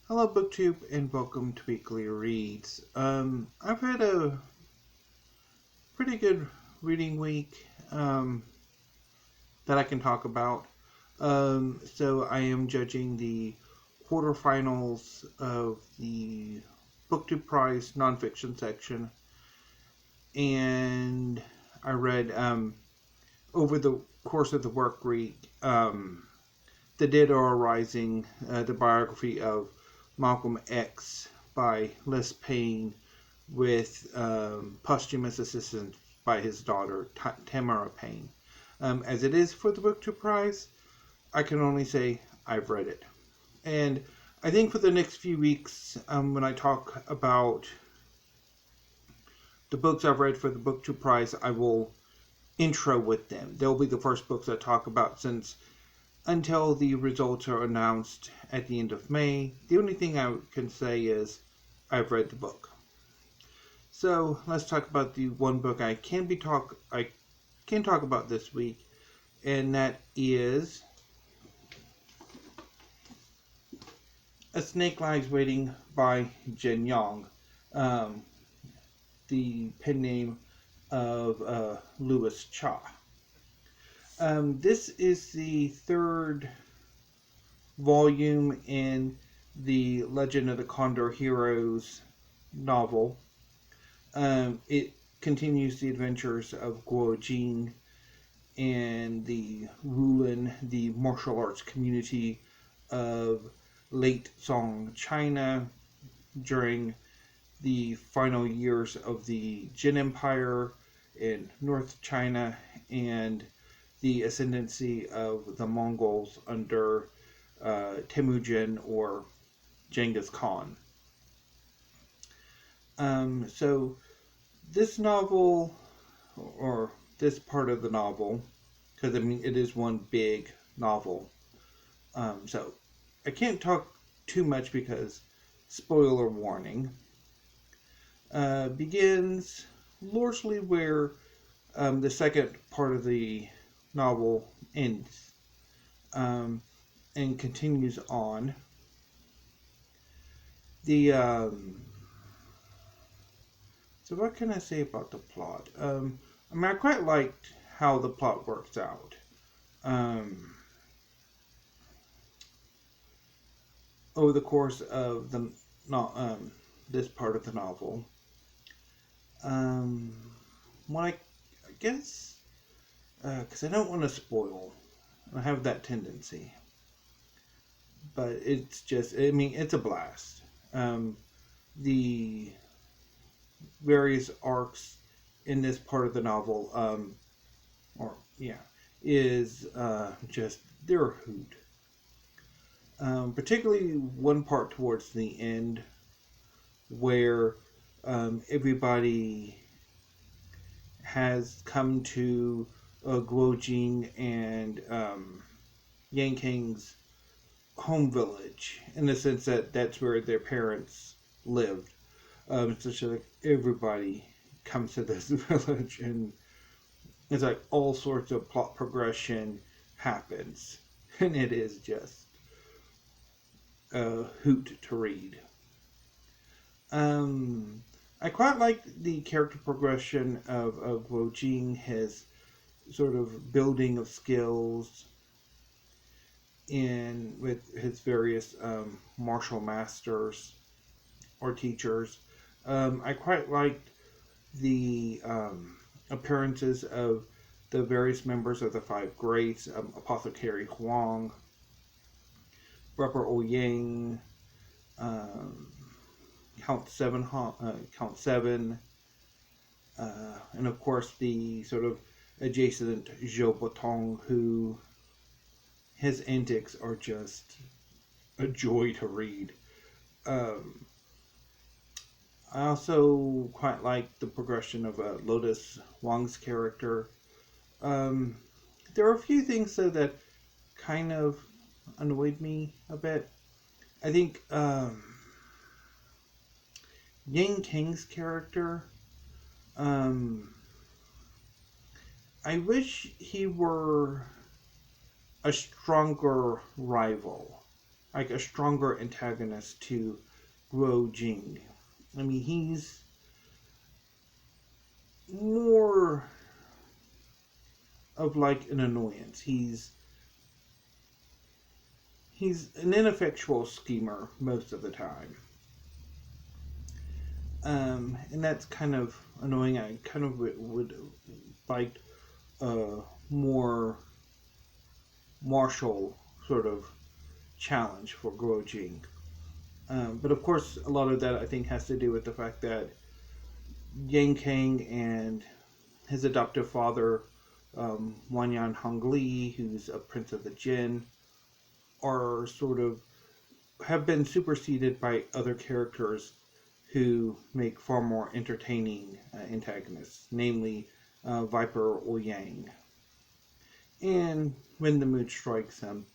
Hello, BookTube, and welcome to Weekly Reads. I've had a pretty good reading week that I can talk about. So I am judging the quarterfinals of the BookTube Prize nonfiction section, and I read over the course of the work week the Dierdra Rising, the biography of Malcolm X by Les Payne, with posthumous assistance by his daughter, Tamara Payne. As it is for the BookTube Prize, I can only say I've read it. And I think for the next few weeks, when I talk about the books I've read for the BookTube Prize, I will intro with them. They'll be the first books I talk about, since until the results are announced at the end of May, the only thing I can say is I've read the book. So let's talk about the one book I can talk about this week, and that is A Snake Lies Waiting by Yong, the pen name of Louis Cha. This is the third volume in the Legend of the Condor Heroes novel. It continues the adventures of Guo Jing and the martial arts community of late Song China during the final years of the Jin Empire in North China and the ascendancy of the Mongols under Temujin or Genghis Khan. So this novel, or this part of the novel, because it is one big novel. So I can't talk too much because spoiler warning. Begins largely where the second part of the novel ends, and continues on. So what can I say about the plot? I quite liked how the plot works out. Over the course of this part of the novel. What I guess, because I don't want to spoil, I have that tendency. But it's just, it's a blast. The various arcs in this part of the novel, is just, they're a hoot. Particularly one part towards the end where everybody has come to Guo Jing and Yang Kang's home village, in the sense that that's where their parents lived. So like everybody comes to this village, and it's like all sorts of plot progression happens, and it is just a hoot to read. I quite like the character progression of Guo Jing, his sort of building of skills with his various martial masters or teachers. I quite liked the appearances of the various members of the Five Greats, Apothecary Huang, Rupper Yang, Count Seven, and of course the sort of adjacent Zhou Botong, who his antics are just a joy to read. I also quite like the progression of Lotus Wang's character. There are a few things though that kind of annoyed me a bit. I think Yang Kang's character, I wish he were a stronger rival. like a stronger antagonist to Guo Jing. I mean, he's more of like an annoyance. He's an ineffectual schemer most of the time. And that's kind of annoying. I kind of would like a more martial sort of challenge for Guo Jing. But of course, a lot of that I think has to do with the fact that Yang Kang and his adoptive father, Wanyan Hongli, who's a prince of the Jin, are sort of have been superseded by other characters who make far more entertaining antagonists, namely Viper or Yang. And when the mood strikes him,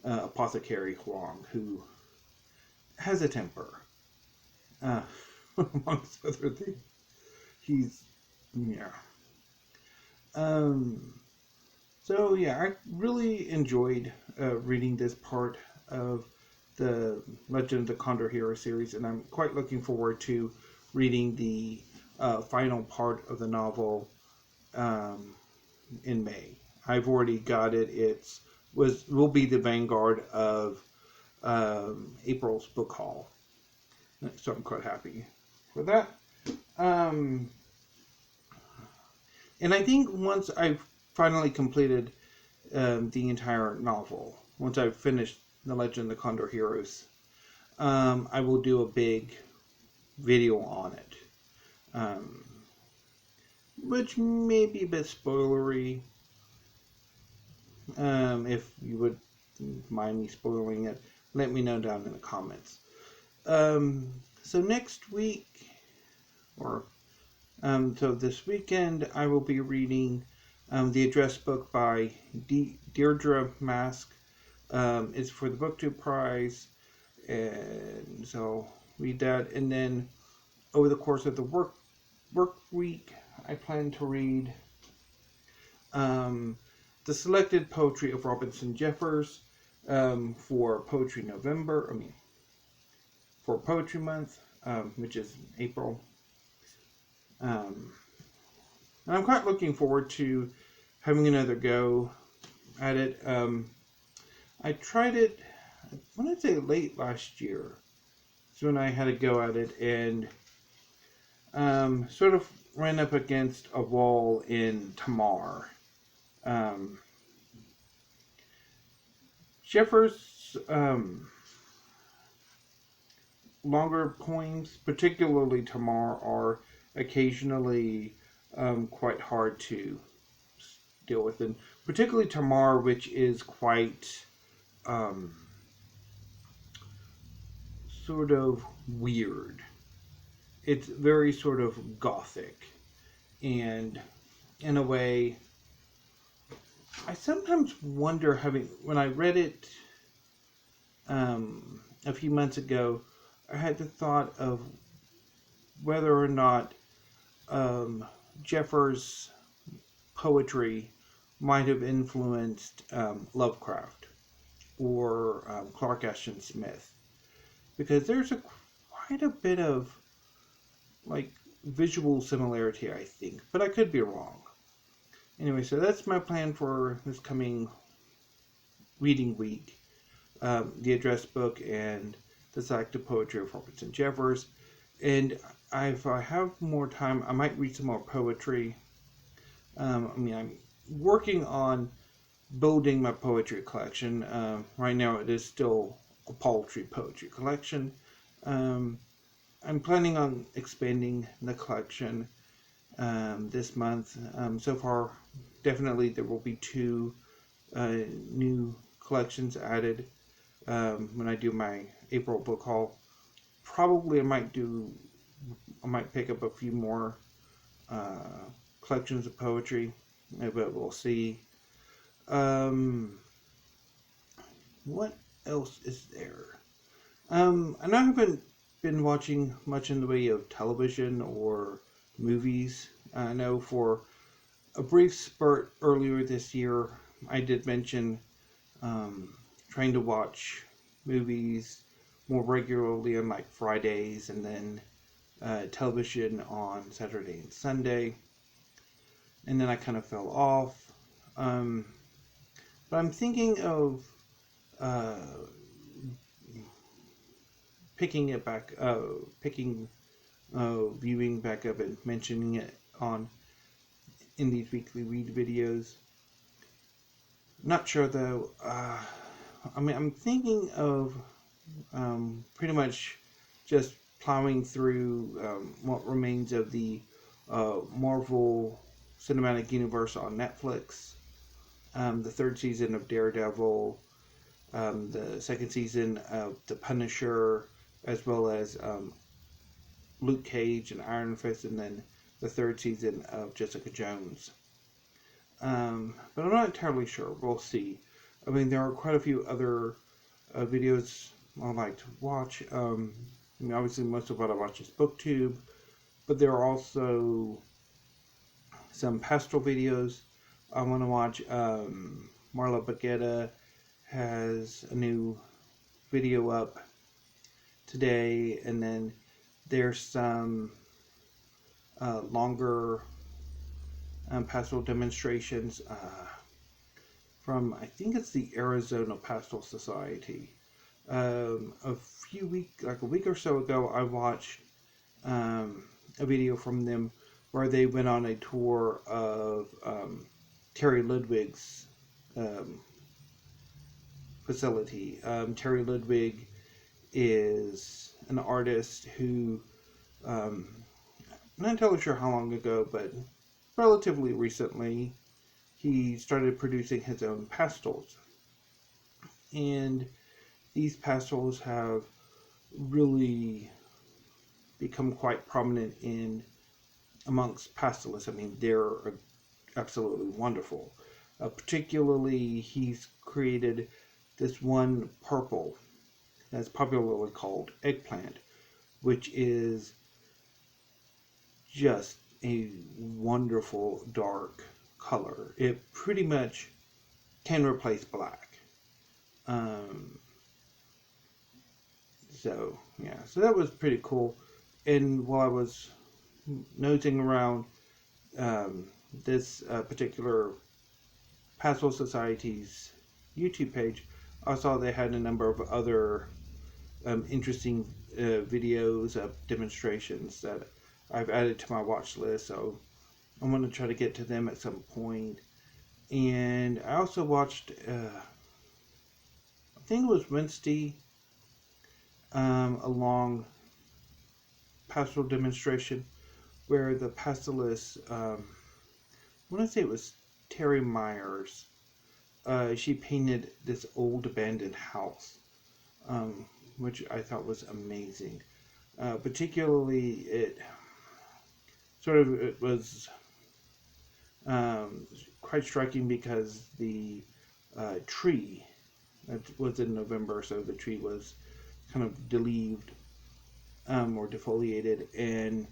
Apothecary Huang, who has a temper, amongst other things. He's, yeah. So yeah, I really enjoyed reading this part of the Legend of the Condor Hero series, and I'm quite looking forward to reading the final part of the novel in May. I've already got it. Will be the vanguard of April's book haul, so I'm quite happy for that. And I think once I've finally completed the entire novel, once I've finished The Legend of the Condor Heroes, I will do a big video on it, which may be a bit spoilery. If you would mind me spoiling it, let me know down in the comments. So next week, so this weekend, I will be reading the address book by Dierdra Mask. It's for the BookTube Prize, and so read that. And then over the course of the work week, I plan to read the selected poetry of Robinson Jeffers for Poetry November. For Poetry Month, which is April. And I'm quite looking forward to having another go at it. I tried it, I want to say late last year. That's when I had a go at it, and sort of ran up against a wall in Tamara. Jeffers' longer poems, particularly Tamara, are occasionally quite hard to deal with, and particularly Tamara, which is quite sort of weird. It's very sort of gothic, and in a way, I sometimes wonder, when I read it a few months ago, I had the thought of whether or not Jeffers' poetry might have influenced Lovecraft or Clark Ashton Smith, because there's quite a bit of like visual similarity, I think, but I could be wrong. Anyway, so that's my plan for this coming reading week. The address book and the selected poetry of Robinson Jeffers. And if I have more time, I might read some more poetry. I'm working on building my poetry collection. Right now it is still a paltry poetry collection. I'm planning on expanding the collection this month. So far, definitely there will be 2 new collections added when I do my April book haul. Probably I might pick up a few more collections of poetry, but we'll see. What else is there? I know I haven't been watching much in the way of television or movies. I know for a brief spurt earlier this year, I did mention trying to watch movies more regularly on like Fridays, and then television on Saturday and Sunday. And then I kind of fell off. Um, but I'm thinking of uh, picking it back, viewing back up and mentioning it on in these weekly read videos. Not sure though. I'm thinking of pretty much just plowing through what remains of the Marvel Cinematic Universe on Netflix. The third season of Daredevil, the second season of The Punisher, as well as Luke Cage and Iron Fist, and then the third season of Jessica Jones. But I'm not entirely sure. We'll see. I mean, there are quite a few other videos I like to watch. Obviously, most of what I watch is BookTube, but there are also some pastoral videos I want to watch. Marla Baguetta has a new video up today, and then there's some longer pastoral demonstrations from, I think it's the Arizona Pastoral Society. A week or so ago, I watched a video from them where they went on a tour of Terry Ludwig's facility. Terry Ludwig is an artist who, I'm not entirely sure how long ago, but relatively recently, he started producing his own pastels. And these pastels have really become quite prominent amongst pastelists. I mean, they're absolutely wonderful. Particularly, he's created this one purple that's popularly called eggplant, which is just a wonderful dark color. It pretty much can replace black. So that was pretty cool. And while I was nosing around this particular Pastoral Society's YouTube page, I saw they had a number of other interesting videos of demonstrations that I've added to my watch list, so I'm going to try to get to them at some point. And I also watched, I think it was Wednesday, a long pastoral demonstration where the pastoralist, I want to say it was Terry Myers, she painted this old abandoned house, which I thought was amazing. Particularly, it was quite striking because the tree, it was in November, so the tree was kind of deleaved or defoliated, and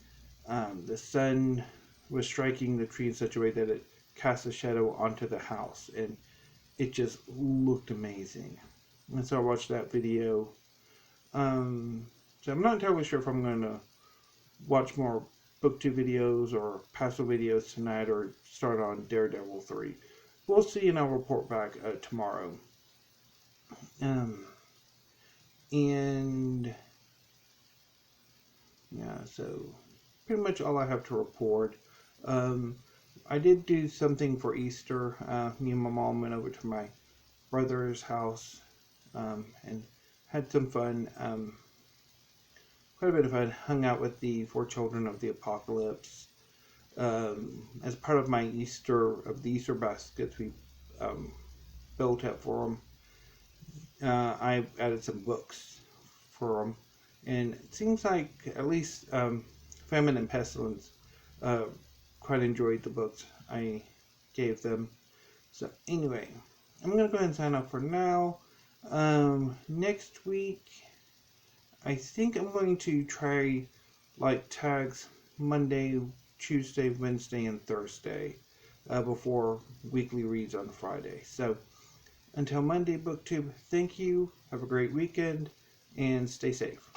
the sun was striking the tree in such a way that it cast a shadow onto the house, and it just looked amazing. And so I watched that video. So I'm not entirely sure if I'm going to watch more BookTube videos or pastoral videos tonight or start on Daredevil 3. We'll see, and I'll report back tomorrow. And yeah, so pretty much all I have to report. I did do something for Easter. Me and my mom went over to my brother's house and had some fun. Quite a bit of fun. Hung out with the 4 children of the apocalypse. As part of the Easter baskets we built up for them, I added some books for them. And it seems like at least Famine and Pestilence quite enjoyed the books I gave them. So anyway, I'm going to go ahead and sign off for now. Next week, I think I'm going to try like tags Monday, Tuesday, Wednesday, and Thursday before weekly reads on Friday. So Until Monday, BookTube, thank you. Have a great weekend and stay safe.